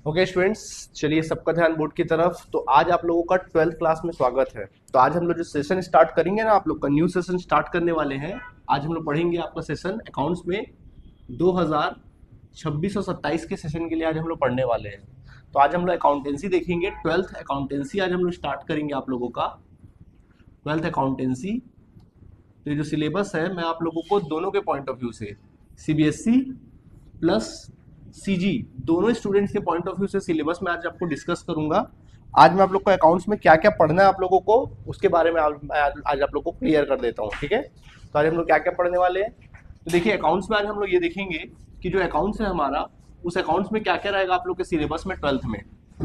Okay students, चलिए सबका ध्यान बोर्ड की तरफ। तो आज आप लोगों का 12th क्लास में स्वागत है। तो आज हम लोग जो सेशन स्टार्ट करेंगे ना, आप लोग का न्यू सेशन स्टार्ट करने वाले हैं। आज हम लोग पढ़ेंगे आपका सेशन अकाउंट्स में 2026 और 27 के सेशन के लिए आज हम लोग पढ़ने वाले हैं। तो आज हम लोग अकाउंटेंसी देखेंगे, 12th अकाउंटेंसी आज हम लोग स्टार्ट करेंगे आप लोगों का 12th अकाउंटेंसी। तो ये जो सिलेबस है मैं आप लोगों को दोनों के पॉइंट ऑफ व्यू से, सीबीएसई प्लस सीजी, दोनों स्टूडेंट्स के पॉइंट ऑफ व्यू से सिलेबस में आज आपको डिस्कस करूंगा। आज मैं आप लोग को अकाउंट्स में क्या क्या पढ़ना है आप लोगों को, उसके बारे में आज आप लोग को क्लियर कर देता हूँ। ठीक है, तो आज हम लोग क्या क्या पढ़ने वाले हैं। तो देखिए अकाउंट्स में आज हम लोग ये देखेंगे कि जो अकाउंट्स है हमारा, उस अकाउंट्स में क्या क्या रहेगा आप लोग के सिलेबस में 12th में।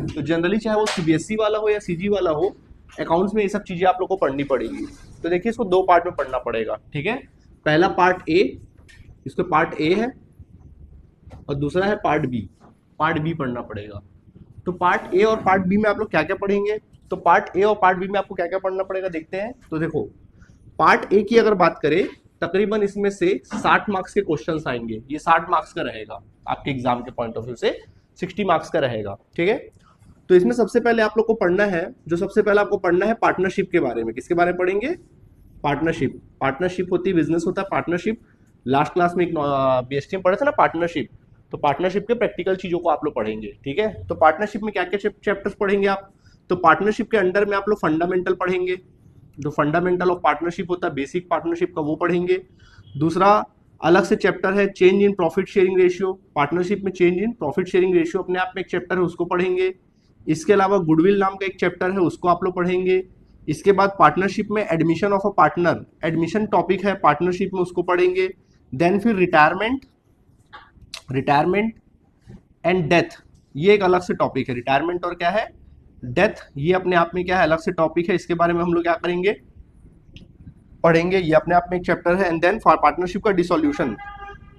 तो जनरली चाहे वो सीबीएसई वाला हो या सीजी वाला हो, अकाउंट्स में ये सब चीजें आप लोग को पढ़नी पड़ेगी। तो देखिए इसको दो पार्ट में पढ़ना पड़ेगा। ठीक है, पहला पार्ट ए, इसको पार्ट ए है, और दूसरा है पार्ट बी। पार्ट बी पढ़ना पड़ेगा। तो पार्ट ए और पार्ट बी में आप लोग क्या क्या पढ़ेंगे, तो पार्ट ए और पार्ट बी में आपको क्या क्या पढ़ना पड़ेगा देखते हैं। तो देखो पार्ट ए की अगर बात करें, तकरीबन इसमें से 60 मार्क्स के क्वेश्चंस आएंगे। ये 60 मार्क्स का रहेगा आपके एग्जाम के पॉइंट ऑफ व्यू से, 60 मार्क्स का रहेगा। ठीक है, तो इसमें सबसे पहले आप लोग को पढ़ना है, जो सबसे पहले आपको पढ़ना है पार्टनरशिप के बारे में। किसके बारे में पढ़ेंगे? पार्टनरशिप। पार्टनरशिप होती है, बिजनेस होता है पार्टनरशिप। लास्ट क्लास में एक बीएसटी में पढ़े थे ना पार्टनरशिप, तो पार्टनरशिप के प्रैक्टिकल चीजों को आप लोग पढ़ेंगे। ठीक है, तो पार्टनरशिप में क्या क्या चैप्टर्स पढ़ेंगे आप, तो पार्टनरशिप के अंडर में आप लोग फंडामेंटल पढ़ेंगे। जो फंडामेंटल ऑफ पार्टनरशिप होता है, बेसिक पार्टनरशिप का, वो पढ़ेंगे। दूसरा अलग से चैप्टर है change in profit sharing ratio. Partnership में change in profit sharing ratio अपने आप में एक चैप्टर है, उसको पढ़ेंगे। इसके अलावा गुडविल नाम का एक चैप्टर है, उसको आप लोग पढ़ेंगे। इसके बाद पार्टनरशिप में admission of a partner, admission topic है पार्टनरशिप में, उसको पढ़ेंगे। देन फिर रिटायरमेंट, रिटायरमेंट एंड डेथ, ये एक अलग से टॉपिक है। रिटायरमेंट और क्या है, डेथ, ये अपने आप में क्या है, अलग से टॉपिक है। इसके बारे में हम लोग क्या करेंगे, पढ़ेंगे। ये अपने आप में एक चैप्टर है। एंड देन पार्टनरशिप का डिसोल्यूशन,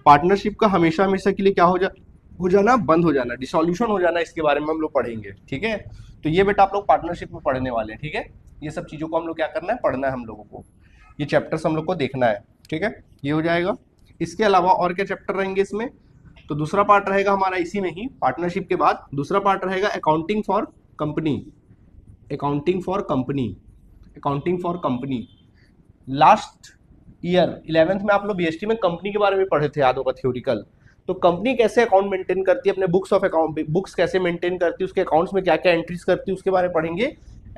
पार्टनरशिप का हमेशा हमेशा के लिए क्या हो जाना, बंद हो जाना, डिसोल्यूशन हो जाना, इसके बारे में हम लोग पढ़ेंगे। ठीक है, तो ये बेटा आप लोग पार्टनरशिप में पढ़ने वाले हैं। ठीक है, ये सब चीजों को हम लोग क्या करना है, पढ़ना है हम लोगों को। ये चैप्टर्स हम लोग को देखना है। ठीक है, ये हो जाएगा। इसके अलावा और क्या चैप्टर रहेंगे इसमें, तो दूसरा पार्ट रहेगा हमारा इसी में ही, पार्टनरशिप के बाद दूसरा पार्ट रहेगा accounting for company. Accounting for company, accounting for company. Last year 11th में आप लोग बीएसटी में कंपनी के बारे में पढ़े थे, याद होगा, थ्योरिकल। तो कंपनी कैसे अकाउंट मेंटेन करती है, अपने बुक्स ऑफ अकाउंट, बुक्स कैसे मेंटेन करती है, उसके अकाउंट्स में क्या क्या एंट्रीज करती है, उसके बारे में पढ़ेंगे।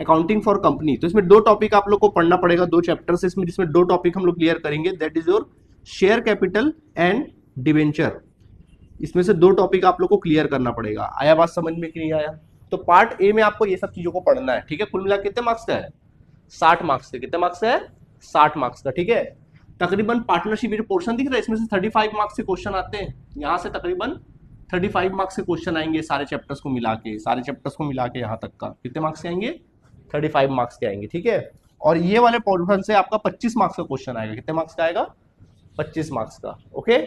अकाउंटिंग फॉर कंपनी, तो इसमें दो टॉपिक आप लोग को पढ़ना पड़ेगा, दो चैप्टर्स इसमें, जिसमें दो टॉपिक हम लोग क्लियर करेंगे। That is your share capital and debenture. इसमें से दो टॉपिक आप लोग को क्लियर करना पड़ेगा। आया बात समझ में कि नहीं आया? तो पार्ट ए में आपको ये सब चीजों को पढ़ना है। ठीक है, कुल मिला कितने मार्क्स का है, 60 मार्क्स का। कितने मार्क्स का है, 60 मार्क्स का। ठीक है, तकरीबन पार्टनरशिप जो पोर्शन दिख रहा है, इसमें से 35 मार्क्स के क्वेश्चन आते हैं। यहाँ से तकरीबन 35 मार्क्स के क्वेश्चन आएंगे, सारे चैप्टर्स को मिला के, सारे चैप्टर्स को मिला के यहाँ तक का कितने मार्क्स के आएंगे, 35 मार्क्स के आएंगे। ठीक है, और ये वाले पोर्शन से आपका 25 मार्क्स का क्वेश्चन आएगा। कितने मार्क्स का आएगा, 25 मार्क्स का। ओके,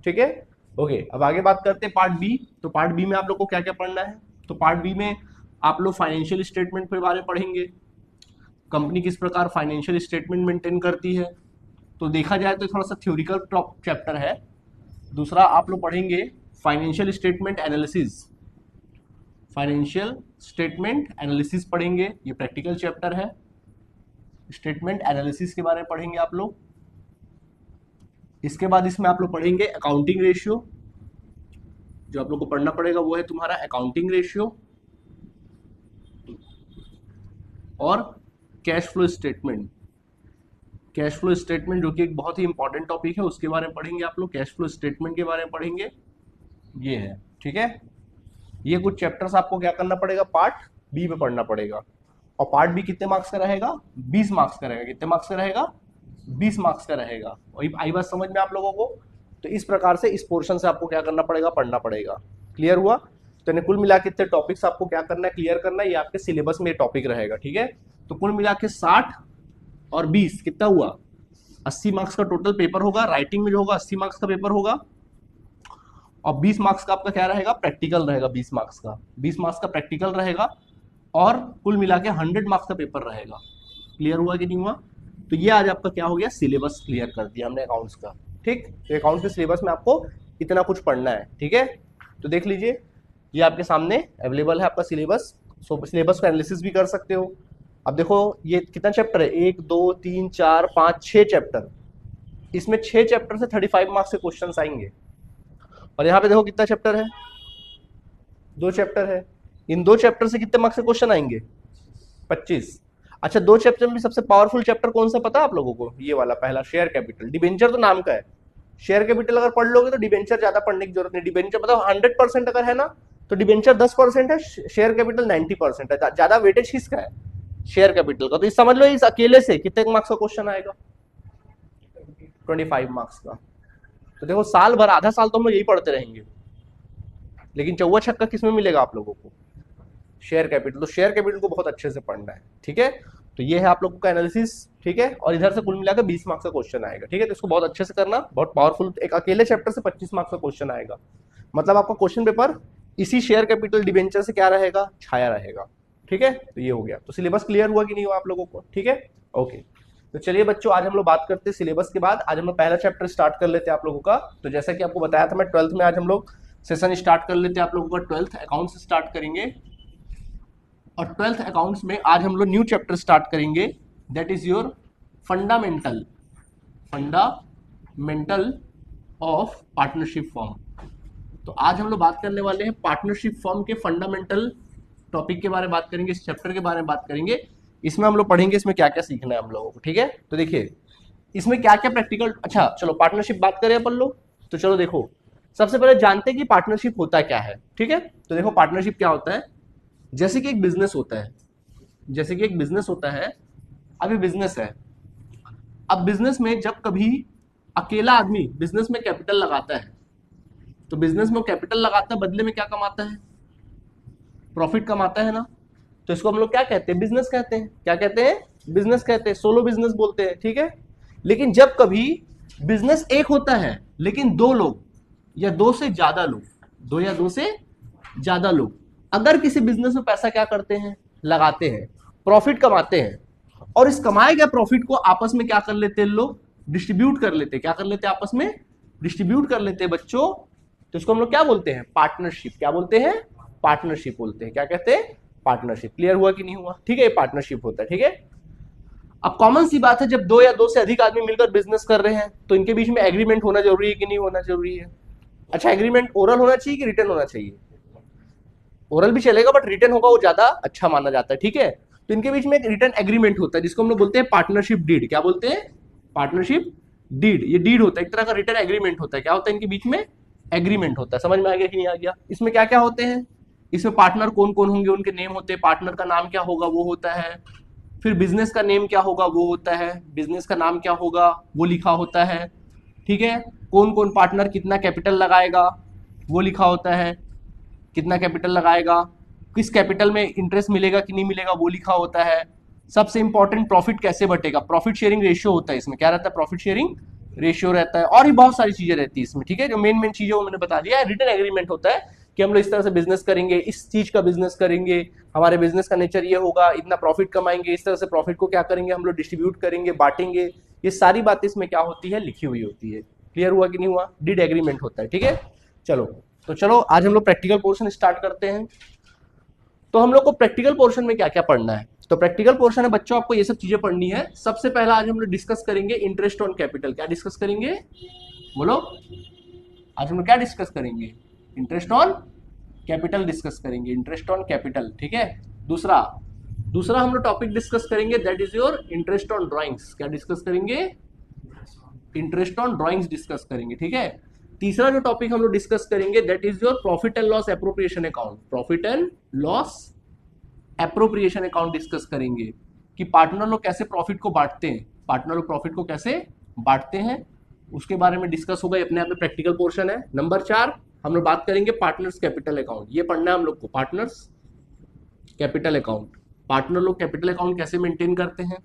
ठीक है, ओके। अब आगे बात करते हैं पार्ट बी। तो पार्ट बी में आप लोग को क्या क्या पढ़ना है, तो पार्ट बी में आप लोग फाइनेंशियल स्टेटमेंट के बारे में पढ़ेंगे। कंपनी किस प्रकार फाइनेंशियल स्टेटमेंट मेंटेन करती है, तो देखा जाए तो थोड़ा सा थ्योरिकल चैप्टर है। दूसरा आप लोग पढ़ेंगे financial statement analysis, financial statement analysis पढ़ेंगे, ये प्रैक्टिकल चैप्टर है। स्टेटमेंट एनालिसिस के बारे में पढ़ेंगे आप लोग। इसके बाद इसमें आप लोग पढ़ेंगे अकाउंटिंग रेशियो। जो आप लोग को पढ़ना पड़ेगा वो है तुम्हारा अकाउंटिंग रेशियो और cash flow statement. Cash flow statement जो कि एक बहुत ही इंपॉर्टेंट टॉपिक है, उसके बारे में पढ़ेंगे आप लोग। कैश फ्लो स्टेटमेंट के बारे में पढ़ेंगे, ये है। ठीक है, ये कुछ चैप्टर्स आपको क्या करना पड़ेगा, पार्ट बी में पढ़ना पड़ेगा। और पार्ट बी कितने मार्क्स का रहेगा, 20 मार्क्स का रहेगा। कितने मार्क्स का रहेगा, 20 मार्क्स का रहेगा। वही आई बात समझ में आप लोगों को? तो इस प्रकार से इस पोर्शन से आपको क्या करना पड़ेगा, पढ़ना पड़ेगा। क्लियर हुआ? तो कुल मिला के इतने टॉपिक्स आपको क्या करना है, क्लियर करना है। ये आपके सिलेबस में टॉपिक रहेगा। ठीक है, तो कुल मिला के 60 और 20 कितना हुआ, 80 मार्क्स का टोटल पेपर होगा। राइटिंग में जो होगा 80 मार्क्स का पेपर होगा, और 20 मार्क्स का आपका क्या रहेगा, प्रैक्टिकल रहेगा। 20 मार्क्स का, 20 मार्क्स का प्रैक्टिकल रहेगा, और कुल मिला के 100 मार्क्स का पेपर रहेगा। क्लियर हुआ कि नहीं हुआ? तो ये आज आपका क्या हो गया, सिलेबस क्लियर कर दिया हमने अकाउंट्स का। ठीक, तो अकाउंट्स के सिलेबस में आपको इतना कुछ पढ़ना है। ठीक है, तो देख लीजिए ये आपके सामने अवेलेबल है आपका सिलेबस। सो सिलेबस को एनालिसिस भी कर सकते हो। अब देखो ये कितना चैप्टर है, 1 2 3 4 5 6 चैप्टर, इसमें 6 चैप्टर से 35 मार्क्स के क्वेश्चन आएंगे। और यहाँ पे देखो कितना चैप्टर है, 2 चैप्टर है, इन 2 चैप्टर से कितने मार्क्स के क्वेश्चन आएंगे, 25। अच्छा 2 चैप्टर में सबसे पावरफुल चैप्टर कौन सा पता है आप लोगों को, ये वाला पहला, शेयर कैपिटल। डिबेंचर तो नाम का है, शेयर कैपिटल अगर पढ़ लोगे तो डिबेंचर ज्यादा पढ़ने की जरूरत नहीं। डिबेंचर मतलब 100% अगर है ना तो डिबेंचर 10% है, शेयर कैपिटल 90% है। ज्यादा वेटेज किसका है, शेयर कैपिटल का। तो इस समझ लो इस अकेले से कितने मार्क्स का क्वेश्चन आएगा, 25 मार्क्स का। तो देखो साल भर, आधा साल तो हम लोग यही पढ़ते रहेंगे, लेकिन चौवा छक्का किसमें मिलेगा आप लोगों को, शेयर कैपिटल। तो शेयर कैपिटल को बहुत अच्छे से पढ़ना है, ठीक है। तो ये है आप लोगों का एनालिसिस, ठीक है। और इधर से कुल मिलाकर 20 मार्क्स का क्वेश्चन आएगा, ठीक है। तो इसको बहुत अच्छे से करना, बहुत पावरफुल, एक अकेले चैप्टर से 25 मार्क्स का क्वेश्चन आएगा। मतलब आपका क्वेश्चन पेपर इसी शेयर कैपिटल डिबेंचर से क्या रहेगा, छाया रहेगा, ठीक है। तो ये हो गया। तो सिलेबस क्लियर हुआ कि नहीं हुआ आप लोगों को, ठीक है, ओके। तो चलिए बच्चों आज हम लोग बात करते हैं सिलेबस के बाद। आज हम लोग पहला चैप्टर स्टार्ट कर लेते हैं आप लोगों का। तो जैसा कि आपको बताया था मैं 12th में, आज हम लोग सेशन स्टार्ट कर लेते हैं आप लोगों का। 12th अकाउंट से स्टार्ट करेंगे, और 12th अकाउंट्स में आज हम लोग न्यू चैप्टर स्टार्ट करेंगे, that is your fundamental of partnership form. तो आज हम लोग बात करने वाले हैं पार्टनरशिप फॉर्म के फंडामेंटल टॉपिक के बारे में बात करेंगे, इस चैप्टर के बारे में बात करेंगे। इसमें हम लोग पढ़ेंगे इसमें क्या क्या सीखना है हम लोगों को, ठीक है। तो देखिए इसमें क्या क्या प्रैक्टिकल, अच्छा चलो पार्टनरशिप बात करें अपन लोग। तो चलो देखो सबसे पहले जानते हैं कि पार्टनरशिप होता क्या है, ठीक है। तो देखो पार्टनरशिप क्या होता है, जैसे कि एक बिजनेस होता है, जैसे कि एक बिजनेस होता है। अभी बिजनेस है, अब बिजनेस में जब कभी अकेला आदमी बिजनेस में कैपिटल लगाता है, तो बिजनेस में कैपिटल लगाता है, बदले में क्या कमाता है, प्रॉफिट कमाता है ना। तो इसको हम लोग क्या कहते हैं, बिजनेस कहते हैं। क्या कहते हैं, बिजनेस कहते हैं, सोलो बिजनेस बोलते हैं, ठीक है। लेकिन जब कभी बिजनेस एक होता है लेकिन 2 लोग या 2 से ज्यादा लोग, 2 या 2 से ज्यादा लोग अगर किसी बिजनेस में पैसा क्या करते हैं, लगाते हैं, प्रॉफिट कमाते हैं, और इस कमाए गए प्रॉफिट को आपस में क्या कर लेते हैं लोग, डिस्ट्रीब्यूट कर लेते हैं। क्या कर लेते हैं, आपस में डिस्ट्रीब्यूट कर लेते हैं बच्चों। तो इसको हम लोग क्या बोलते हैं, पार्टनरशिप। क्या बोलते हैं, पार्टनरशिप बोलते हैं। क्या कहते हैं, पार्टनरशिप। क्लियर हुआ कि नहीं हुआ, ठीक है, पार्टनरशिप होता है, ठीक है। अब कॉमन सी बात है, जब 2 या 2 से अधिक आदमी मिलकर बिजनेस कर रहे हैं तो इनके बीच में एग्रीमेंट होना जरूरी है कि नहीं होना जरूरी है। अच्छा एग्रीमेंट ओरल होना चाहिए कि रिटर्न होना चाहिए, ओरल भी चलेगा बट रिटर्न होगा वो ज्यादा अच्छा माना जाता है, ठीक है। तो इनके बीच में एक रिटर्न एग्रीमेंट होता है जिसको हम लोग बोलते हैं पार्टनरशिप डीड। क्या बोलते हैं, पार्टनरशिप डीड। ये डीड होता है, एक तरह का रिटर्न एग्रीमेंट होता है। क्या होता है, इनके बीच में एग्रीमेंट होता है। समझ में आ गया कि नहीं आ गया। इसमें क्या क्या होते हैं, इसमें पार्टनर कौन कौन होंगे, उनके नेम होते हैं, पार्टनर का नाम क्या होगा वो होता है, फिर बिजनेस का नेम क्या होगा वो होता है, बिजनेस का नाम क्या होगा वो लिखा होता है, ठीक है। कौन कौन पार्टनर कितना कैपिटल लगाएगा वो लिखा होता है, कितना कैपिटल लगाएगा, किस कैपिटल में इंटरेस्ट मिलेगा कि नहीं मिलेगा वो लिखा होता है। सबसे इंपॉर्टेंट प्रॉफिट कैसे बटेगा, प्रॉफिट शेयरिंग रेशियो होता है इसमें। क्या रहता है, प्रॉफिट शेयरिंग रेशियो रहता है, और भी बहुत सारी चीजें रहती है इसमें, ठीक है। जो मेन मेन चीजें वो मैंने बता दिया है। रिटर्न एग्रीमेंट होता है कि हम लोग इस तरह से बिजनेस करेंगे, इस चीज का बिजनेस करेंगे, हमारे बिजनेस का नेचर ये होगा, इतना प्रॉफिट कमाएंगे, इस तरह से प्रॉफिट को क्या करेंगे हम लोग, डिस्ट्रीब्यूट करेंगे, बांटेंगे। ये सारी बातें इसमें क्या होती है, लिखी हुई होती है। क्लियर हुआ कि नहीं हुआ, डीड एग्रीमेंट होता है, ठीक है। चलो आज हम लोग प्रैक्टिकल पोर्शन स्टार्ट करते हैं। तो हम लोग को प्रैक्टिकल पोर्शन में क्या क्या पढ़ना है, तो प्रैक्टिकल पोर्शन है बच्चों आपको ये सब चीजें पढ़नी है। सबसे पहला आज हम लोग डिस्कस करेंगे इंटरेस्ट ऑन कैपिटल। क्या डिस्कस करेंगे, बोलो, आज हम लोग क्या डिस्कस करेंगे, इंटरेस्ट ऑन कैपिटल डिस्कस करेंगे, इंटरेस्ट ऑन कैपिटल, ठीक है। दूसरा हम लोग टॉपिक डिस्कस करेंगे, that is your interest on drawings. क्या डिस्कस करेंगे, इंटरेस्ट ऑन ड्राइंग्स डिस्कस करेंगे, ठीक है। तीसरा जो टॉपिक हम लोग डिस्कस करेंगे, that is your profit and loss appropriation account. Profit and loss appropriation account discuss करेंगे कि पार्टनर लोग कैसे प्रॉफिट को बांटते हैं, पार्टनर लोग प्रॉफिट को कैसे बांटते हैं, उसके बारे में डिस्कस होगा। अपने आप में प्रैक्टिकल पोर्शन है। नंबर 4 हम लोग बात करेंगे पार्टनर्स कैपिटल अकाउंट। ये पढ़ना है हम लोग को, पार्टनर्स कैपिटल अकाउंट, पार्टनर लोग कैपिटल अकाउंट कैसे मेंटेन करते हैं।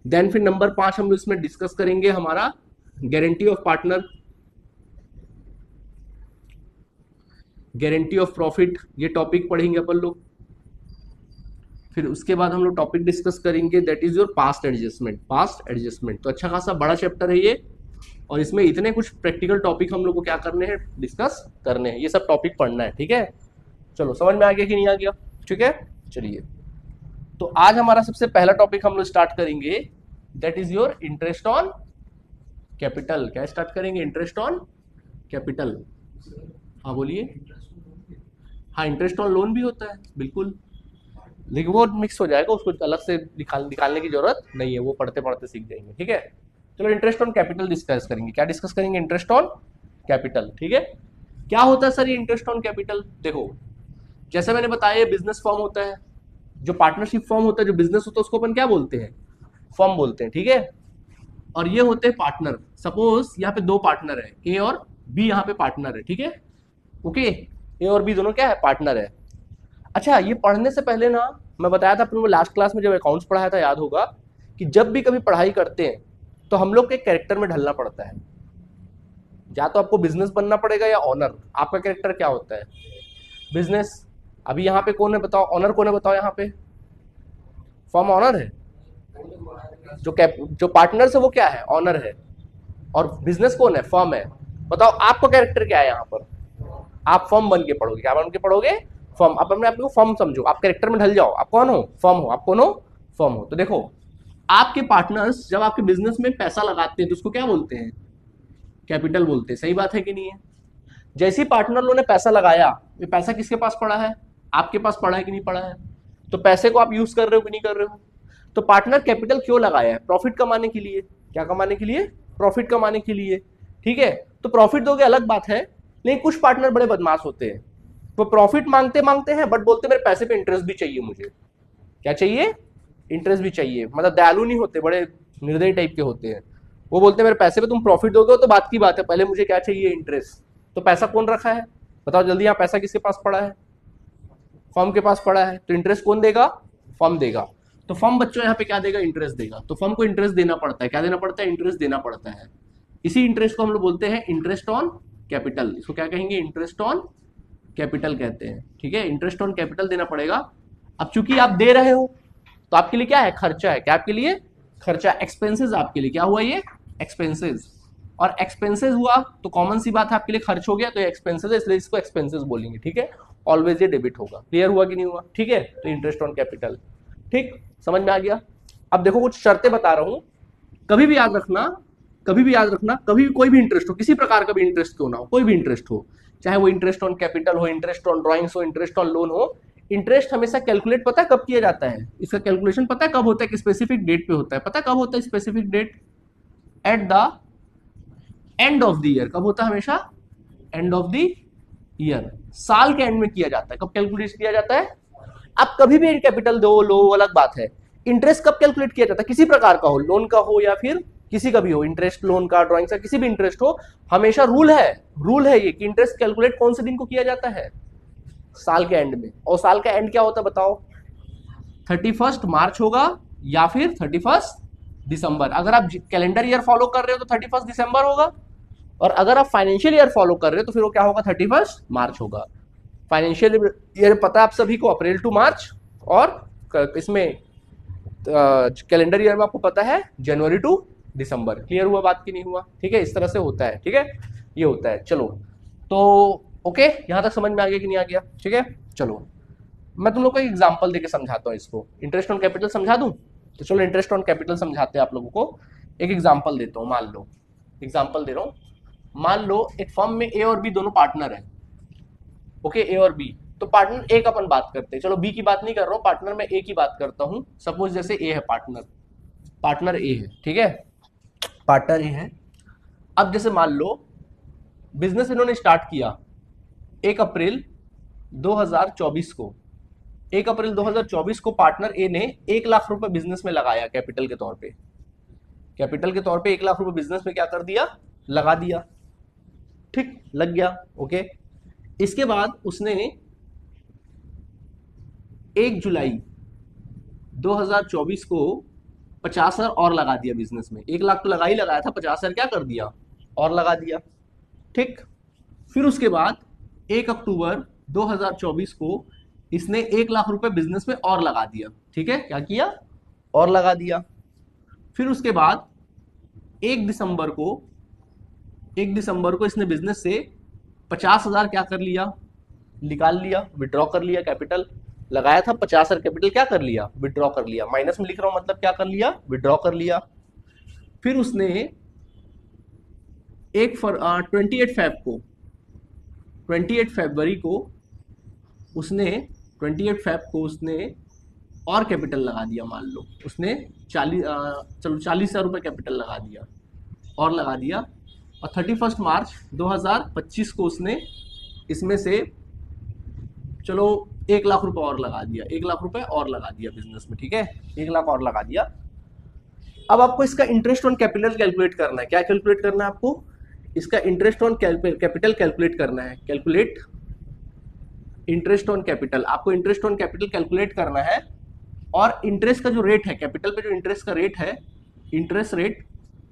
देन फिर नंबर 5 हम लोग इसमें डिस्कस करेंगे हमारा guarantee of partner, guarantee of profit, ये टॉपिक पढ़ेंगे अपन लोग। फिर उसके बाद हम लोग टॉपिक डिस्कस करेंगे, that is your past adjustment. Past adjustment तो अच्छा खासा बड़ा चैप्टर है ये, और इसमें इतने कुछ प्रैक्टिकल टॉपिक हम लोग को क्या करने हैं, डिस्कस करने हैं। ये सब टॉपिक पढ़ना है, ठीक है। चलो समझ में आ गया कि नहीं आ गया? ठीक है, चलिए। तो आज हमारा सबसे पहला टॉपिक हम लोग स्टार्ट करेंगे, that is your interest on capital. क्या स्टार्ट करेंगे? Interest on capital. हाँ बोलिए। हाँ, इंटरेस्ट ऑन लोन भी होता है, बिल्कुल, लेकिन वो मिक्स हो जाएगा, उसको अलग से निकालने की जरूरत नहीं है, वो पढ़ते पढ़ते सीख जाएंगे। ठीक है, चलो इंटरेस्ट ऑन कैपिटल डिस्कस करेंगे। क्या डिस्कस करेंगे? Interest on capital. ठीक है, क्या होता है सर ये इंटरेस्ट ऑन कैपिटल? देखो, जैसे मैंने बताया, ये बिजनेस फॉर्म होता है, जो पार्टनरशिप फॉर्म होता है, जो बिजनेस होता है, उसको अपन क्या बोलते हैं? फॉर्म बोलते हैं। ठीक है, और ये होते हैं पार्टनर। सपोज यहाँ पे दो पार्टनर है, ए और बी, यहाँ पे पार्टनर है। ठीक है, ओके, ए और बी दोनों क्या है? पार्टनर है। अच्छा, ये पढ़ने से पहले ना मैं बताया था अपन को लास्ट क्लास में जब अकाउंट्स पढ़ाया था, याद होगा कि जब भी कभी पढ़ाई करते हैं तो हम लोग के कैरेक्टर में ढलना पड़ता है। या तो आपको बिजनेस बनना पड़ेगा या ऑनर। आपका कैरेक्टर क्या होता है? बिजनेस। अभी यहाँ पे कौन है बताओ? ऑनर कौन है बताओ? यहाँ पे फॉर्म ऑनर है, जो पार्टनर है वो क्या है? ऑनर है। और बिजनेस कौन है? फॉर्म है। बताओ आपका कैरेक्टर क्या है यहाँ पर? आप फॉर्म बन के पढ़ोगे। क्या बन के पढ़ोगे? फॉर्म। आप अपने आप को फॉर्म समझो, आप कैरेक्टर में ढल जाओ। आप कौन हो? फॉर्म हो। आप कौन हो? फॉर्म हो। तो देखो, आपके पार्टनर्स जब आपके बिजनेस में पैसा लगाते हैं तो उसको क्या बोलते हैं? कैपिटल बोलते हैं। सही बात है कि नहीं है? जैसे ही पार्टनर लोगों ने पैसा लगाया, ये पैसा किसके पास पड़ा है? आपके पास पड़ा है कि नहीं पड़ा है? तो पैसे को आप यूज कर रहे हो कि नहीं कर रहे हो? तो पार्टनर कैपिटल क्यों लगाया है? प्रॉफिट कमाने के लिए। क्या कमाने के लिए? प्रॉफिट कमाने के लिए। ठीक है, तो प्रॉफिट दोगे अलग बात है, लेकिन कुछ पार्टनर बड़े बदमाश होते हैं, वो प्रॉफिट मांगते मांगते हैं, बट बोलते मेरे पैसे पे इंटरेस्ट भी चाहिए मुझे। क्या चाहिए? इंटरेस्ट भी चाहिए। मतलब दयालु नहीं होते, बड़े निर्दयी टाइप के होते हैं। वो बोलते हैं मेरे पैसे पे तुम प्रॉफिट दोगे तो बात की बात है, पहले मुझे क्या चाहिए? इंटरेस्ट। तो पैसा कौन रखा है? बताओ जल्दी, यहाँ पैसा किसके पास पड़ा है? फर्म के पास पड़ा है। तो इंटरेस्ट कौन देगा? फर्म देगा। तो फर्म बच्चों यहाँ पे क्या देगा? इंटरेस्ट देगा। तो फर्म को इंटरेस्ट देना पड़ता है। क्या देना पड़ता है? इंटरेस्ट देना पड़ता है। इसी इंटरेस्ट को हम लोग बोलते हैं इंटरेस्ट ऑन कैपिटल। इसको क्या कहेंगे? इंटरेस्ट ऑन कैपिटल कहते हैं। ठीक है, इंटरेस्ट ऑन कैपिटल देना पड़ेगा। अब चूंकि आप दे रहे हो तो आपके लिए क्या है? खर्चा है। क्या आपके लिए? खर्चा। एक्सपेंसेस आपके लिए क्या हुआ? ये एक्सपेंसेस। और एक्सपेंसेस हुआ तो कॉमन सी बात है, आपके लिए खर्च हो गया तो एक्सपेंसेस है, इसलिए इसको एक्सपेंसेस बोलेंगे। ठीक है, ऑलवेज ये डेबिट होगा। क्लियर हुआ कि नहीं हुआ? ठीक है, तो इंटरेस्ट ऑन कैपिटल। ठीक, समझ में आ गया? अब देखो, कुछ शर्तें बता रहा हूं, कभी भी याद रखना, कभी भी याद रखना, कभी भी कोई भी इंटरेस्ट हो, किसी प्रकार का भी इंटरेस्ट क्यों ना हो, कोई भी इंटरेस्ट हो, चाहे वो इंटरेस्ट ऑन कैपिटल हो, इंटरेस्ट ऑन ड्राइंग्स हो, इंटरेस्ट ऑन लोन हो, इंटरेस्ट हमेशा कैलकुलेट पता है कब किया जाता है? इसका कैलकुलेशन पता है कब होता है? कि स्पेसिफिक डेट पे होता है। पता है कब होता है specific date? At the end of the year. कब होता है? हमेशा एंड ऑफ द ईयर, साल के एंड में किया जाता है। कब कैलकुलेट किया जाता है? आप कभी भी कैपिटल दो लो, अलग बात है। इंटरेस्ट कब कैलकुलेट किया जाता है? किसी प्रकार का हो, लोन का हो या फिर किसी का भी हो, इंटरेस्ट लोन का, ड्राइंग का, किसी भी इंटरेस्ट हो, हमेशा रूल है ये कि इंटरेस्ट कैलकुलेट कौन से दिन को किया जाता है? साल के एंड में। और साल का एंड क्या होता है बताओ? 31 मार्च होगा या फिर 31 दिसंबर। अगर आप कैलेंडर ईयर फॉलो कर रहे हो तो 31 दिसंबर होगा, और अगर आप फाइनेंशियल ईयर फॉलो कर रहे हो तो फिर वो क्या होगा? 31 मार्च होगा। फाइनेंशियल ईयर पता है आप सभी को, अप्रैल टू मार्च, और इसमें कैलेंडर ईयर में आपको पता है जनवरी टू दिसंबर। क्लियर हुआ बात की नहीं हुआ? ठीक है, इस तरह से होता है। ठीक है, ये होता है। चलो, तो ओके, यहां तक समझ में आ गया कि नहीं आ गया? ठीक है, चलो मैं तुम लोग को एक एग्जांपल देके समझाता हूँ इसको। इंटरेस्ट ऑन कैपिटल समझा दूं? तो चलो इंटरेस्ट ऑन कैपिटल समझाते हैं आप लोगों को। एक एग्जांपल देता हूँ। मान लो, एग्जांपल दे रहा हूँ, मान लो एक फर्म में ए और बी दोनों पार्टनर है। ओके, ए और बी। तो पार्टनर ए का अपन बात करते हैं, चलो बी की बात नहीं कर रहा हूँ, पार्टनर में ए की बात करता हूँ। सपोज जैसे ए है पार्टनर, पार्टनर ए है। ठीक है, पार्टनर ए है। अब जैसे मान लो बिजनेस इन्होंने स्टार्ट किया 1 अप्रैल 2024 को। 1 अप्रैल 2024 को पार्टनर ए ने 1 लाख रुपए बिजनेस में लगाया कैपिटल के तौर पे। कैपिटल के तौर पे 1 लाख रुपए बिजनेस में क्या कर दिया? लगा दिया। ठीक, लग गया। ओके, इसके बाद उसने 1 जुलाई 2024 को 50,000 और लगा दिया बिजनेस में। 1 लाख तो लगा ही लगाया था, 50,000 क्या कर दिया? और लगा दिया। ठीक, फिर उसके बाद 1 अक्टूबर 2024 को इसने 1 लाख रुपए बिजनेस में और लगा दिया। ठीक है, क्या किया? और लगा दिया। फिर उसके बाद 1 दिसंबर को इसने बिजनेस से 50,000 क्या कर लिया? निकाल लिया, विड्रॉ कर लिया, कैपिटल लगाया था 50 और कैपिटल क्या कर लिया, विड्रॉ कर लिया। माइनस में लिख रहा हूं मतलब क्या कर लिया, विड्रॉ कर लिया। फिर उसने 28 फरवरी को उसने 28 फेब को उसने और कैपिटल लगा दिया। मान लो उसने 40,000 रुपये कैपिटल लगा दिया और लगा दिया। और 31 मार्च 2025 को उसने इसमें से चलो 1 लाख रुपए और लगा दिया, 1 लाख रुपए और लगा दिया बिजनेस में, ठीक है, 1 लाख और लगा दिया। अब आपको इसका इंटरेस्ट ऑन कैपिटल कैलकुलेट करना है। क्या कैलकुलेट करना है आपको, इसका इंटरेस्ट ऑन कैपिटल कैलकुलेट करना है। कैलकुलेट इंटरेस्ट ऑन कैपिटल, आपको इंटरेस्ट ऑन कैपिटल कैलकुलेट करना है। और इंटरेस्ट का जो रेट है, कैपिटल पे जो इंटरेस्ट का रेट है, इंटरेस्ट रेट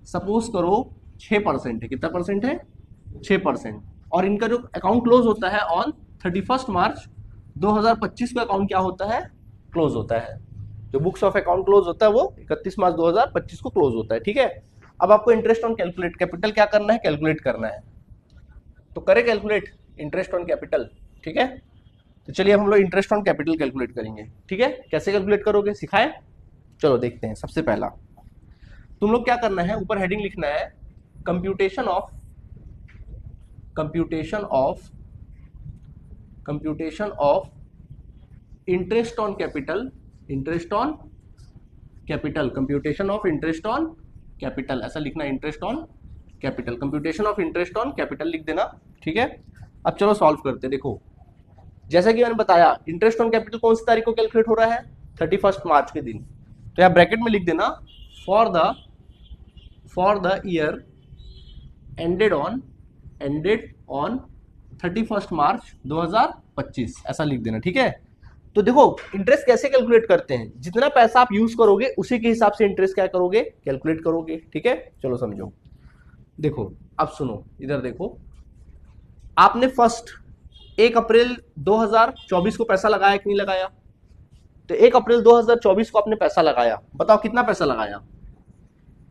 सपोज करो 6% है। कितना परसेंट है, 6%। और इनका जो अकाउंट क्लोज होता है ऑन 31 मार्च 2025 को अकाउंट क्या होता है, क्लोज होता है। जो बुक्स ऑफ अकाउंट क्लोज होता है वो 31 मार्च 2025 को क्लोज होता है, ठीक है। अब आपको इंटरेस्ट ऑन कैलकुलेट कैपिटल क्या करना है, कैलकुलेट करना है। तो करें कैलकुलेट इंटरेस्ट ऑन कैपिटल, ठीक है। तो चलिए अब हम लोग इंटरेस्ट ऑन कैपिटल कैलकुलेट करेंगे, ठीक है। कैसे कैलकुलेट करोगे, सिखाए, चलो देखते हैं। सबसे पहला तुम लोग क्या करना है, ऊपर हेडिंग लिखना है computation of interest on capital, interest on capital, computation of interest on capital, ऐसा लिखना, interest on capital, computation of interest on capital लिख देना, ठीक है। अब चलो सॉल्व करते हैं। देखो जैसा कि मैंने बताया इंटरेस्ट ऑन कैपिटल कौन सी तारीख को कैलकुलेट हो रहा है, 31 मार्च के दिन। तो यहाँ ब्रैकेट में लिख देना for the year ended on 31 मार्च 2025, ऐसा लिख देना, ठीक है। तो देखो इंटरेस्ट कैसे कैलकुलेट करते हैं, जितना पैसा आप यूज करोगे उसी के हिसाब से इंटरेस्ट क्या करोगे, कैलकुलेट करोगे, ठीक है। चलो समझो, देखो अब सुनो, इधर देखो, आपने फर्स्ट 1 अप्रैल 2024 को पैसा लगाया कि नहीं लगाया। तो 1 अप्रैल 2024 को आपने पैसा लगाया, बताओ कितना पैसा लगाया,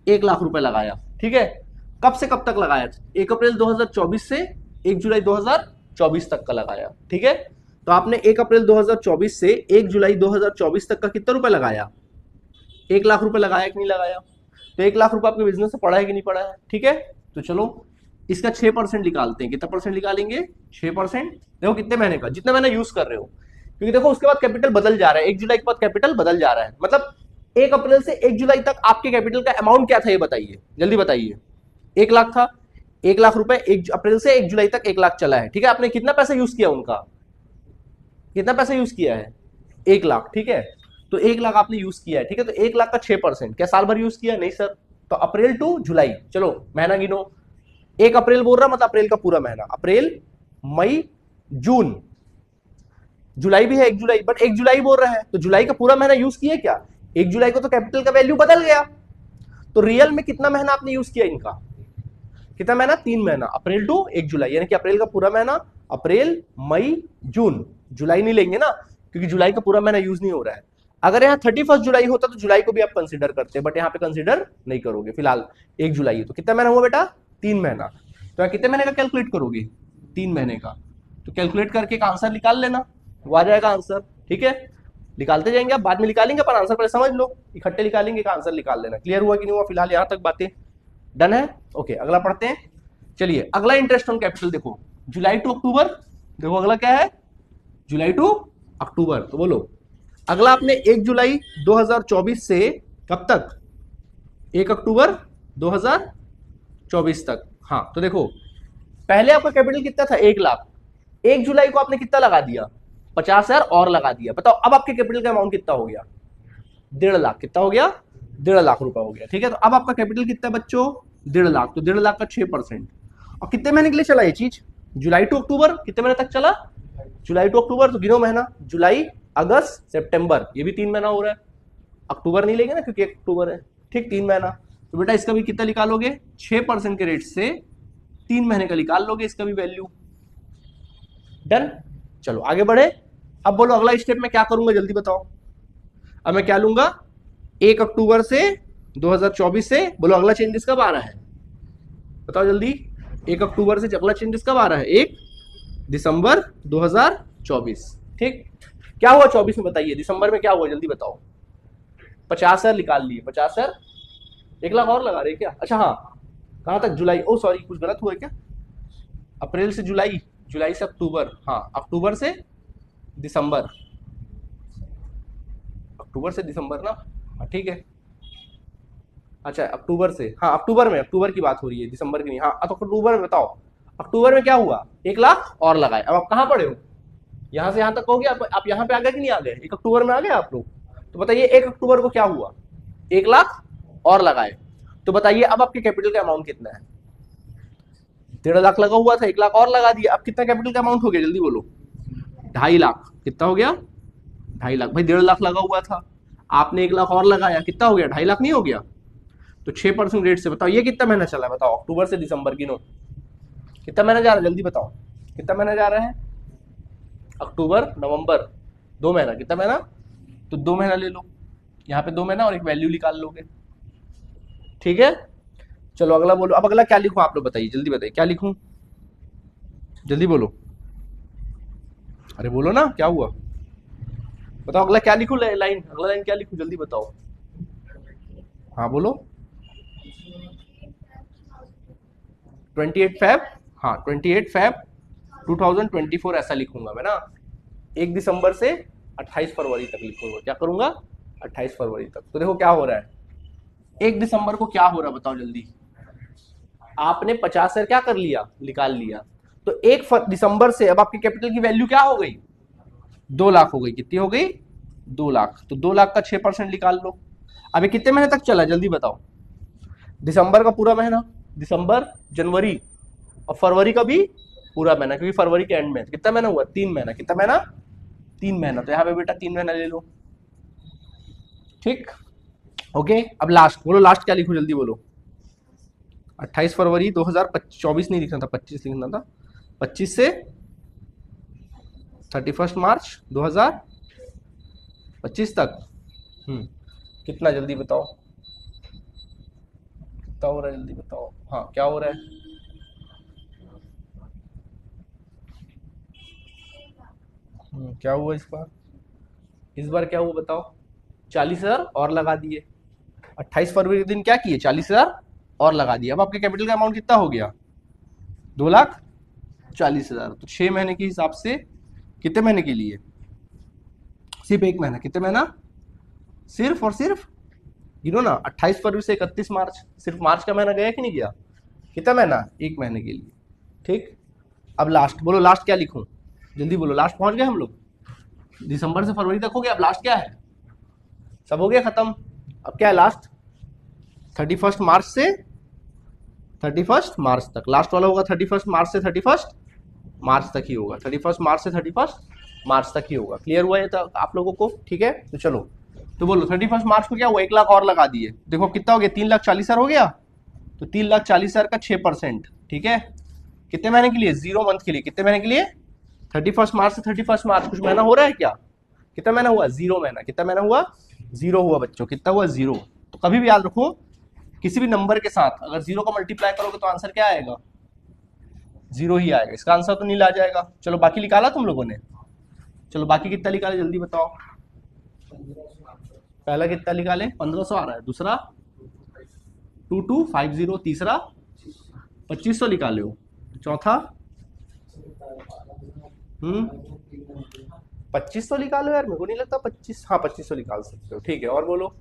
1 लाख रुपए लगाया, ठीक है। कब से कब तक लगाया, 1 अप्रैल 2024 से 1 जुलाई 2024 तक का लगाया, ठीक है। तो आपने 1 अप्रैल 2024 से 1 जुलाई 2024 तक का कितना रुपए लगाया, 1 लाख रुपए लगाया कि नहीं लगाया। तो 1 लाख रुपए आपके बिजनेस से पड़ा है कि नहीं पड़ा है, ठीक है। तो चलो इसका 6% निकालते हैं। कितना परसेंट निकालेंगे, 6%। देखो कितने महीने का, जितना महीना यूज कर रहे हो, क्योंकि देखो उसके बाद कैपिटल बदल जा रहा है, 1 जुलाई के बाद कैपिटल बदल जा रहा है। मतलब 1 अप्रैल से 1 जुलाई तक आपके कैपिटल का अमाउंट क्या था, ये बताइए, जल्दी बताइए। 1 लाख था, 1 लाख रुपए 1 अप्रैल से 1 जुलाई तक 1 लाख चला है, ठीक है। आपने कितना पैसा यूज किया, उनका कितना पैसा यूज किया है, 1 लाख, ठीक है। तो 1 लाख आपने यूज किया है, ठीक है। तो 1 लाख का 6%, क्या साल भर यूज किया, नहीं सर। तो अप्रैल टू जुलाई, चलो महीना गिनो। 1 अप्रैल बोल रहा मतलब अप्रैल का पूरा महीना, अप्रैल मई जून, जुलाई भी है 1 जुलाई, बट 1 जुलाई बोल रहा है, तो जुलाई का पूरा महीना यूज किया क्या, 1 जुलाई को तो कैपिटल का वैल्यू बदल गया। तो रियल में कितना महीना आपने यूज किया इनका, कितना महीना, 3 महीना, अप्रैल टू 1 जुलाई, यानी कि अप्रैल का पूरा महीना, अप्रैल मई जून, जुलाई नहीं लेंगे ना, क्योंकि जुलाई का पूरा महीना यूज नहीं हो रहा है। अगर यहाँ 31 जुलाई होता तो जुलाई को भी आप कंसिडर करते, बट यहाँ पे कंसिडर नहीं करोगे, फिलहाल 1 जुलाई है। तो कितना महीना हुआ बेटा, 3 महीना। तो यहाँ कितने महीने का कैलकुलेट करोगे, 3 महीने का। तो कैलकुलेट करके एक आंसर निकाल लेना, वो आ जाएगा आंसर, ठीक है। निकालते जाएंगे, आप बाद में निकालेंगे, पर आंसर पहले समझ लो, इकट्ठे निकालेंगे, एक आंसर निकाल लेना। क्लियर हुआ कि नहीं हुआ, फिलहाल यहाँ तक बातें डन है, ओके। अगला पढ़ते हैं, चलिए। अगला इंटरेस्ट ऑन कैपिटल देखो, जुलाई टू अक्टूबर, देखो अगला क्या है, जुलाई टू अक्टूबर। तो बोलो अगला आपने 1 जुलाई 2024 से कब तक, 1 अक्टूबर 2024 तक। हाँ तो देखो पहले आपका कैपिटल कितना था, 1 लाख, 1 जुलाई को आपने कितना लगा दिया, 50,000 और लगा दिया। बताओ अब आपके कैपिटल का अमाउंट कितना हो गया, 1.5 लाख। कितना हो गया, 1.5 लाख रुपए हो गया, ठीक है। तो अब आपका कैपिटल कितना है बच्चों, 1.5 लाख। तो 1.5 लाख का 6%। और कितने महीने के लिए चला ये चीज, जुलाई टू अक्टूबर, कितने महीने तक चला, जुलाई टू अक्टूबर। तो गिनो महीना, जुलाई अगस्त सितंबर, ये भी 3 महीना हो रहा है, अक्टूबर नहीं लेंगे ना क्योंकि 1 अक्टूबर है, ठीक, 3 महीना। तो बेटा इसका भी कितना निकालोगे, 6% के रेट से 3 महीने का निकाल लोगे इसका भी वैल्यू, डन। चलो आगे बढ़े। अब बोलो अगला स्टेप में क्या करूंगा, जल्दी बताओ। अब मैं क्या लूंगा, 1 अक्टूबर से 2024 से, बोलो अगला चेंजेस कब आ रहा है, बताओ जल्दी। 1 अक्टूबर से अगला चेंजेस कब आ रहा है, 1 दिसंबर 24। ठीक, क्या हुआ 24 में बताइए, दिसंबर में क्या हुआ जल्दी बताओ। 50,000 निकाल लिए, 50,000, 1 लाख और लगा रहे क्या? अच्छा हाँ, कहाँ तक, जुलाई, ओ सॉरी कुछ गलत हुआ है क्या, अप्रैल से जुलाई, जुलाई से अक्टूबर, हाँ अक्टूबर से दिसंबर, अक्टूबर से दिसंबर ना, हाँ ठीक है। अच्छा अक्टूबर से, हाँ अक्टूबर में, अक्टूबर की बात हो रही है, दिसंबर की नहीं। हाँ तो अक्टूबर में बताओ, अक्टूबर में क्या हुआ, 1 लाख और लगाए। अब आप कहाँ पड़े हो, यहाँ से यहाँ तक हो गया, आप यहाँ पे आ गए कि नहीं आ गए, 1 अक्टूबर में आ गए आप लोग। तो बताइए 1 अक्टूबर को क्या हुआ, 1 लाख और लगाए। तो बताइए अब आपके कैपिटल का अमाउंट कितना है, 1.5 लाख लगा हुआ था, 1 लाख और लगा दिया, अब कितना कैपिटल का अमाउंट हो गया जल्दी बोलो, 2.5 लाख। कितना हो गया, 2.5 लाख। भाई 1.5 लाख लगा हुआ था, आपने 1 लाख और लगाया, कितना हो गया, 2.5 लाख नहीं हो गया। तो 6% रेट से बताओ ये कितना महीना चला है, बताओ अक्टूबर से दिसंबर की नो, कितना महीना जा रहा है जल्दी बताओ, कितना महीना जा रहा है, अक्टूबर नवंबर, 2 महीना, कितना महीना, तो 2 महीना ले लो, यहाँ पे 2 महीना और एक वैल्यू निकाल लोगे। ठीक है, चलो अगला बोलो। अब अगला क्या लिखूं आप लोग बताइए, जल्दी बताइए क्या लिखूं, जल्दी बोलो, अरे बोलो ना क्या हुआ, बताओ अगला क्या लिखूं, लाइन, अगला लाइन क्या लिखूं जल्दी बताओ, हाँ बोलो। 28 फेब, हाँ 28 फेब 2024 ऐसा लिखूंगा मैं ना, 1 दिसंबर से 28 फरवरी तक लिखूंगा, क्या करूंगा, 28 फरवरी तक। तो देखो क्या हो रहा है, 1 दिसंबर को क्या हो रहा है बताओ जल्दी, आपने 50,000 क्या कर लिया, निकाल लिया। तो 1 दिसंबर से अब आपके कैपिटल की वैल्यू क्या हो गई, 2 लाख हो गई, कितनी हो गई, 2 लाख। तो 2 लाख का 6% निकाल लो। अभी कितने महीने तक चला जल्दी बताओ, दिसंबर का पूरा महीना, दिसंबर जनवरी और फरवरी का भी पूरा महीना, क्योंकि फरवरी के एंड में कितना महीना हुआ, 3 महीना, कितना महीना, 3 महीना। तो यहाँ पे बेटा 3 महीना ले लो। ठीक, ओके। अब लास्ट बोलो, लास्ट क्या लिखूं जल्दी बोलो, 28 फरवरी 2024 नहीं लिखना था, 25 लिखना था, 25 से 31 मार्च 2025 तक। कितना जल्दी बताओ, कितना हो रहा है जल्दी बताओ, हाँ क्या हो रहा है, क्या हुआ इस बार, इस बार क्या हुआ बताओ, 40,000 और लगा दिए, 28 फरवरी के दिन क्या किए, 40,000 और लगा दिए। अब आपके कैपिटल का अमाउंट कितना हो गया, 2,40,000। तो 6 महीने के हिसाब से कितने महीने के लिए, सिर्फ 1 महीना, कितने महीना, सिर्फ और सिर्फ गिनो ना, 28 फरवरी से 31 मार्च, सिर्फ मार्च का महीना गया कि नहीं गया, कितना महीना, 1 महीने के लिए। ठीक, अब लास्ट बोलो, लास्ट क्या लिखूं जल्दी बोलो, लास्ट पहुंच गए हम लोग, दिसंबर से फरवरी तक हो गया, अब लास्ट क्या है, सब हो गया खत्म। अब क्या है लास्ट, 31 मार्च से 31 मार्च तक, लास्ट वाला होगा 31 मार्च से 31 मार्च तक ही होगा, 31 मार्च से 31 मार्च तक ही होगा। क्लियर हुआ ये तो आप लोगों को, ठीक है। तो चलो, तो बोलो 31 मार्च को क्या हुआ, 1 लाख और लगा दिए, देखो कितना हो गया, 3,40,000 हो गया। तो 3,40,000 का 6%, ठीक है, कितने महीने के लिए, 0 मंथ के लिए, कितने महीने के लिए, 31 मार्च से 31 मार्च, कुछ महीना हो रहा है क्या, कितना महीना हुआ, 0 महीना, कितना महीना हुआ, 0 हुआ बच्चों, कितना हुआ, 0। तो कभी भी याद रखो, किसी भी नंबर के साथ अगर 0 को मल्टीप्लाई करोगे तो आंसर क्या आएगा, 0 ही आएगा, इसका आंसर तो नील आ जाएगा। चलो बाकी निकाला तुम लोगों ने, चलो बाकी कितना निकाले जल्दी बताओ, पहला कितना निकाले, 1500 आ रहा है, दूसरा 2250, तीसरा 2500 निकाले हो, चौथा 2500 निकालो यार, मेरे को नहीं लगता 25, हाँ 2500 निकाल सकते हो, ठीक है। और बोलो,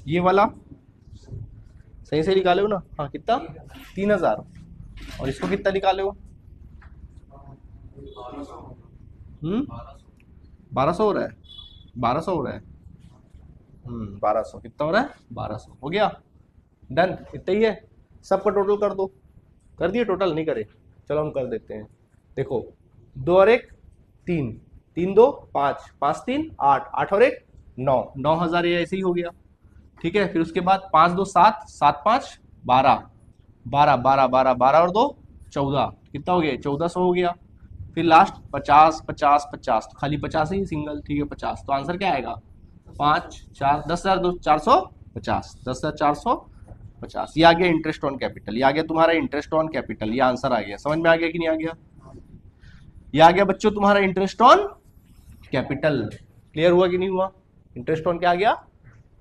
ये वाला सही से निकाले हो ना, हाँ कितना, 3,000। और इसको कितना निकाले हो, 1200 हो रहा है, 1200 हो रहा है, 1200, कितना हो रहा है, 1200 हो गया, डन, इतना ही है। सबका टोटल कर दो, कर दिए टोटल, नहीं करे, चलो हम कर देते हैं। देखो 2 और 1 3, 3 2 5, 5 3 8, 8 और 1 9, 9,000 ये ऐसे ही हो गया, ठीक है। फिर उसके बाद 5 2 7, 7 5 12, 12 12 12 12 और 2 14, कितना हो गया, 1,400 हो गया। फिर लास्ट 50 50 50, तो खाली 50 ही सिंगल, ठीक है 50। तो आंसर क्या आएगा, 5 4 10,450, 10,450। ये आ गया इंटरेस्ट ऑन कैपिटल, ये आ गया तुम्हारा इंटरेस्ट ऑन कैपिटल, ये आंसर आ गया, समझ में आ गया कि नहीं आ गया, ये आ गया बच्चों तुम्हारा इंटरेस्ट ऑन कैपिटल। क्लियर हुआ कि नहीं हुआ? इंटरेस्ट ऑन क्या आ गया?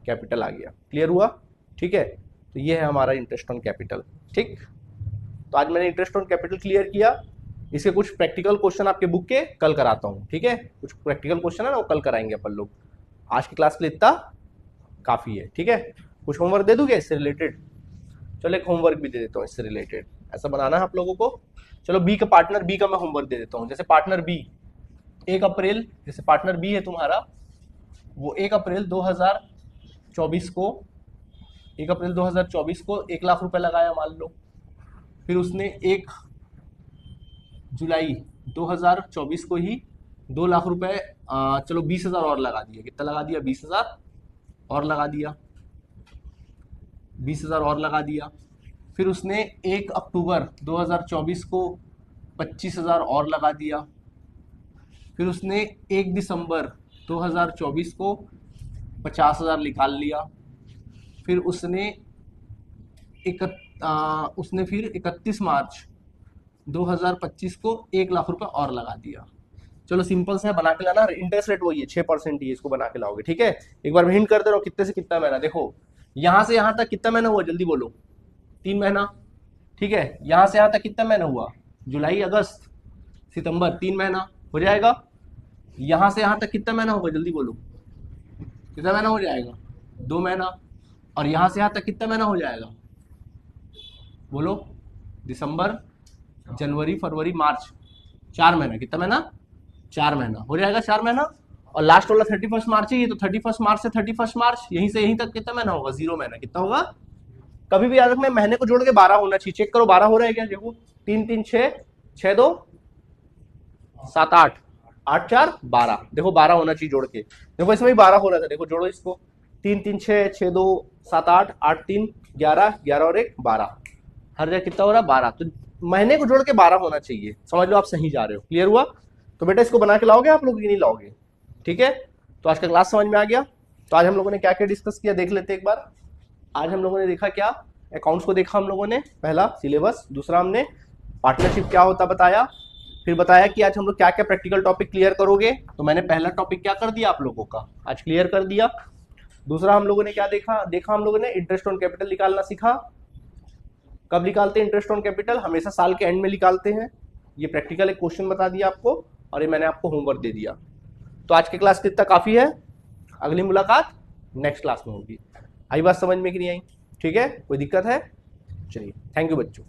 कैपिटल आ गया। क्लियर हुआ? ठीक है, तो ये है हमारा इंटरेस्ट ऑन कैपिटल। ठीक, तो आज मैंने इंटरेस्ट ऑन कैपिटल क्लियर किया। इसके कुछ प्रैक्टिकल क्वेश्चन आपके बुक के कल कराता हूँ। ठीक है, कुछ प्रैक्टिकल क्वेश्चन है ना, वो कल कराएंगे अपन लोग। आज की क्लास के लिए इतना काफी है। ठीक है, कुछ होमवर्क दे दूं क्या इससे रिलेटेड? चलो एक होमवर्क भी दे देता हूँ इससे रिलेटेड, ऐसा बनाना है आप लोगों को। चलो बी का, पार्टनर बी का मैं होमवर्क दे देता हूँ। जैसे पार्टनर बी 1 अप्रैल, जैसे पार्टनर बी है तुम्हारा, वो 1 अप्रैल 2024 को 1 अप्रैल 2024 को 1 लाख रुपए लगाया मान लो। फिर उसने 1 जुलाई 2024 को ही 2 लाख रुपए, चलो 20,000 और लगा दिया। कितना लगा दिया? 20,000 और लगा दिया। 20,000 और लगा दिया। फिर उसने 1 अक्टूबर 2024 को 25,000 और लगा दिया। फिर उसने 1 दिसंबर 2024 को 50,000 निकाल लिया। फिर उसने उसने फिर 31 मार्च 2025 को 1 लाख रुपए और लगा दिया। चलो सिंपल से बना के लाना। इंटरेस्ट रेट वही है 6% ही, इसको बना के लाओगे। ठीक है, एक बार मैं हिंट कर दे रहा हूँ कितने से कितना महीना। देखो यहां से यहां तक कितना महीना हुआ, जल्दी बोलो। 3 महीना। ठीक है, यहां से यहां तक कितना महीना हुआ? जुलाई अगस्त सितंबर, 3 महीना हो जाएगा। यहां से यहां तक कितना महीना होगा, जल्दी बोलो। कितना महीना हो जाएगा? 2 महीना। और यहां से यहां तक कितना महीना हो जाएगा, बोलो? दिसंबर, जनवरी, फरवरी, मार्च, 4 महीना। कितना महीना? 4 महीना हो जाएगा। 4 महीना। और लास्ट वाला 31 मार्च ही है, तो 31 मार्च से 31 मार्च, यहीं से यहीं तक कितना महीना होगा? 0 महीना। कितना होगा? कभी भी याद रखना, महीने को जोड़ के 12 होना चाहिए। चेक करो 12 हो रहा है क्या? देखो 3 3 6, 6 2 7 8, 8 4 12। देखो 12 होना चाहिए जोड़ के। देखो इसमें भी 12 हो रहा था, देखो जोड़ो इसको। 3 3 6, 6 2 7 8, 8 3 11, 11 और 1 12। हर जगह कितना हो रहा है? 12। तो महीने को जोड़ के 12 होना चाहिए। समझ लो आप सही जा रहे हो। क्लियर हुआ? तो बेटा इसको बना के लाओगे आप लोग कि नहीं लाओगे? ठीक है, तो आज का क्लास समझ में आ गया। तो आज हम लोगों ने क्या क्या डिस्कस किया देख लेते एक बार। आज हम लोगों ने देखा क्या? अकाउंट्स को देखा हम लोगों ने, पहला सिलेबस। दूसरा हमने पार्टनरशिप क्या होता बताया। फिर बताया कि आज हम लोग क्या क्या प्रैक्टिकल टॉपिक क्लियर करोगे। तो मैंने पहला टॉपिक क्या कर दिया आप लोगों का, आज क्लियर कर दिया। दूसरा हम लोगों ने क्या देखा हम लोगों ने इंटरेस्ट ऑन कैपिटल निकालना सीखा। कब निकालते हैं इंटरेस्ट ऑन कैपिटल? हमेशा साल के एंड में निकालते हैं। ये प्रैक्टिकल एक क्वेश्चन बता दिया आपको, और ये मैंने आपको होमवर्क दे दिया। तो आज के क्लास के इतना काफी है। अगली मुलाकात नेक्स्ट क्लास में होगी। आई बात समझ में कि नहीं आई? ठीक है, कोई दिक्कत है? चलिए, थैंक यू बच्चों।